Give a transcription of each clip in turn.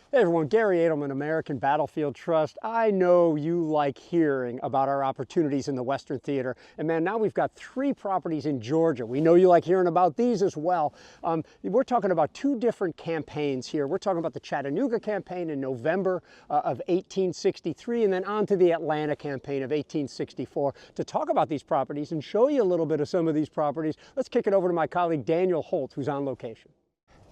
Hey everyone, Garry Adelman, American Battlefield Trust. I know you like hearing about our opportunities in the Western Theater. And man, now we've got 3 properties in Georgia. We know you like hearing about these as well. We're talking about 2 different campaigns here. We're talking about the Chattanooga campaign in November of 1863, and then on to the Atlanta campaign of 1864. To talk about these properties and show you a little bit of some of these properties, let's kick it over to my colleague Daniel Holt, who's on location.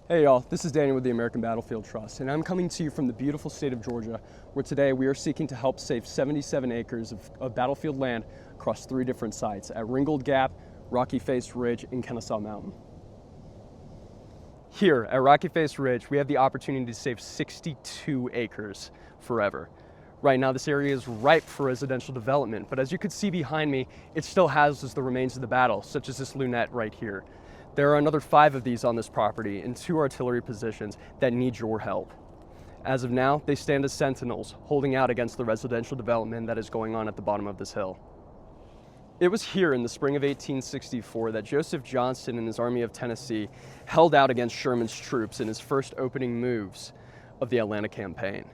Hey y'all, this is Daniel with the American Battlefield Trust, and I'm coming to you from the beautiful state of Georgia, where today we are seeking to help save 77 acres of battlefield land across 3 different sites at Ringgold Gap, Rocky Face Ridge, and Kennesaw Mountain. Here at Rocky Face Ridge, we have the opportunity to save 62 acres forever. Right now, this area is ripe for residential development, but as you can see behind me, it still houses the remains of the battle, such as this lunette right here. There are another 5 of these on this property in 2 artillery positions that need your help. As of now, they stand as sentinels, holding out against the residential development that is going on at the bottom of this hill. It was here in the spring of 1864 that Joseph Johnston and his Army of Tennessee held out against Sherman's troops in his first opening moves of the Atlanta campaign.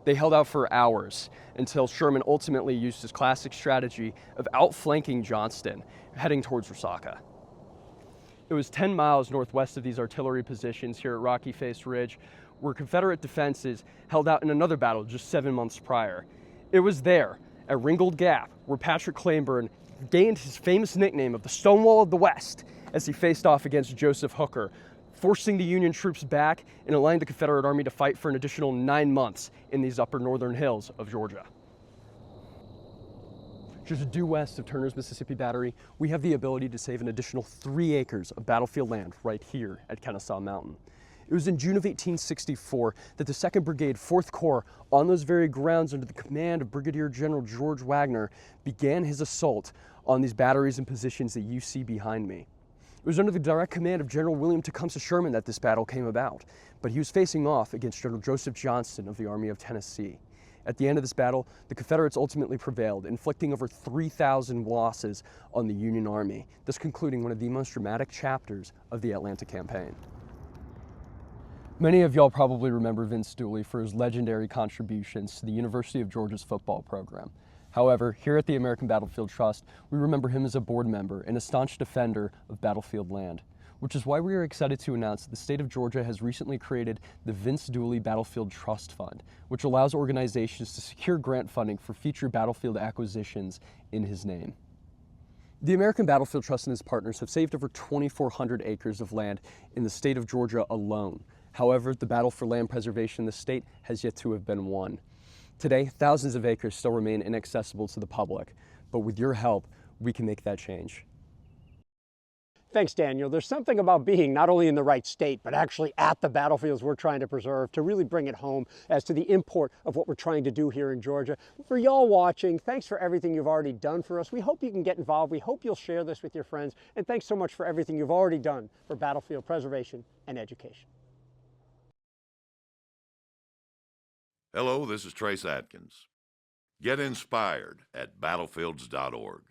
They held out for hours until Sherman ultimately used his classic strategy of outflanking Johnston, heading towards Resaca. It was 10 miles northwest of these artillery positions here at Rocky Face Ridge, where Confederate defenses held out in another battle just 7 months prior. It was there, at Ringgold Gap, where Patrick Cleburne gained his famous nickname of the Stonewall of the West as he faced off against Joseph Hooker, forcing the Union troops back and allowing the Confederate Army to fight for an additional 9 months in these upper northern hills of Georgia. Just due west of Turner's Mississippi Battery, we have the ability to save an additional 3 acres of battlefield land right here at Kennesaw Mountain. It was in June of 1864 that the 2nd Brigade, 4th Corps, on those very grounds under the command of Brigadier General George Wagner, began his assault on these batteries and positions that you see behind me. It was under the direct command of General William Tecumseh Sherman that this battle came about, but he was facing off against General Joseph Johnston of the Army of Tennessee. At the end of this battle, the Confederates ultimately prevailed, inflicting over 3,000 losses on the Union Army, thus concluding one of the most dramatic chapters of the Atlanta campaign. Many of y'all probably remember Vince Dooley for his legendary contributions to the University of Georgia's football program. However, here at the American Battlefield Trust, we remember him as a board member and a staunch defender of battlefield land, which is why we are excited to announce that the state of Georgia has recently created the Vince Dooley Battlefield Trust Fund, which allows organizations to secure grant funding for future battlefield acquisitions in his name. The American Battlefield Trust and his partners have saved over 2,400 acres of land in the state of Georgia alone. However, the battle for land preservation in the state has yet to have been won. Today, thousands of acres still remain inaccessible to the public, but with your help, we can make that change. Thanks, Daniel. There's something about being not only in the right state, but actually at the battlefields we're trying to preserve to really bring it home as to the import of what we're trying to do here in Georgia. For y'all watching, thanks for everything you've already done for us. We hope you can get involved. We hope you'll share this with your friends. And thanks so much for everything you've already done for battlefield preservation and education. Hello, this is Trace Atkins. Get inspired at battlefields.org.